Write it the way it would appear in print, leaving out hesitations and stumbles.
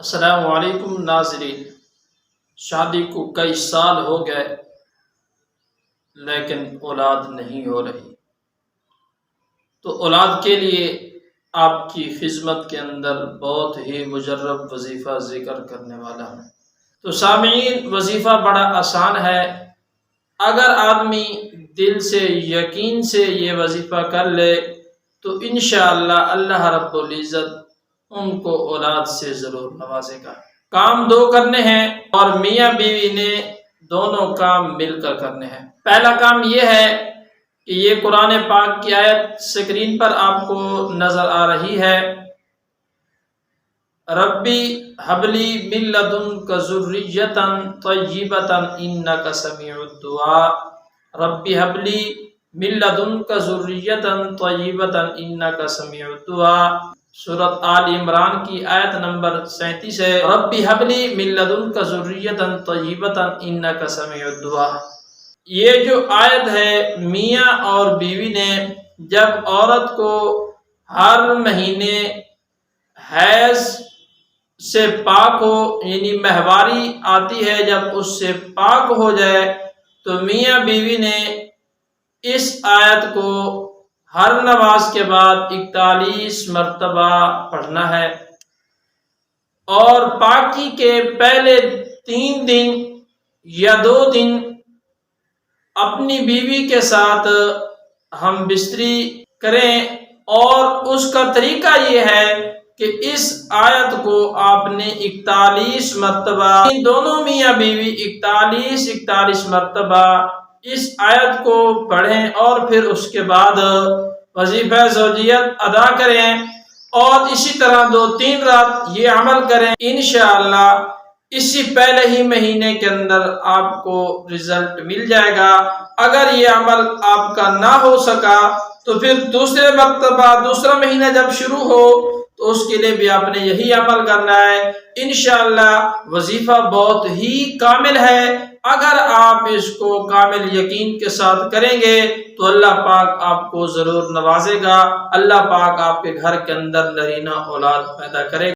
السلام علیکم ناظرین، شادی کو کئی سال ہو گئے لیکن اولاد نہیں ہو رہی، تو اولاد کے لیے آپ کی خدمت کے اندر بہت ہی مجرب وظیفہ ذکر کرنے والا ہوں۔ تو سامعین، وظیفہ بڑا آسان ہے، اگر آدمی دل سے یقین سے یہ وظیفہ کر لے تو انشاءاللہ اللہ رب العزت ان کو اولاد سے ضرور نوازے گا۔ کام دو کرنے ہیں اور میاں بیوی نے دونوں کام مل کر کرنے ہیں۔ پہلا کام یہ ہے کہ یہ قرآن پاک کی آیت سکرین پر آپ کو نظر آ رہی ہے، ربی حبلی من لدنک ذریۃ طیبۃ انک سمیع الدعاء، ربی حبلی من لدنک ذریۃ طیبۃ انک سمیع الدعاء۔ سورۃ آل عمران کی آیت نمبر 37 ہے، ربی حبلی من لدنک ذریۃ طیبۃ انک سمیع الدعاء۔ یہ جو آیت ہے، میاں اور بیوی نے جب عورت کو ہر مہینے حیض سے پاک ہو، یعنی ماہواری آتی ہے، جب اس سے پاک ہو جائے تو میاں بیوی نے اس آیت کو ہر نماز کے بعد 41 مرتبہ پڑھنا ہے، اور پاکی کے پہلے 3 دن یا 2 دن اپنی بیوی کے ساتھ ہم بستری کریں، اور اس کا طریقہ یہ ہے کہ اس آیت کو آپ نے 41 مرتبہ، دونوں میاں بیوی 41 مرتبہ اس آیت کو پڑھیں، اور پھر اس کے بعد وظیفہ زوجیت ادا کریں، اور اسی طرح 2-3 رات یہ عمل کریں۔ انشاءاللہ اسی پہلے ہی مہینے کے اندر آپ کو رزلٹ مل جائے گا۔ اگر یہ عمل آپ کا نہ ہو سکا تو پھر دوسرا مہینہ جب شروع ہو تو اس کے لیے بھی آپ نے یہی عمل کرنا ہے۔ انشاءاللہ وظیفہ بہت ہی کامل ہے، اگر آپ اس کو کامل یقین کے ساتھ کریں گے تو اللہ پاک آپ کو ضرور نوازے گا، اللہ پاک آپ کے گھر کے اندر نرینہ اولاد پیدا کرے گا۔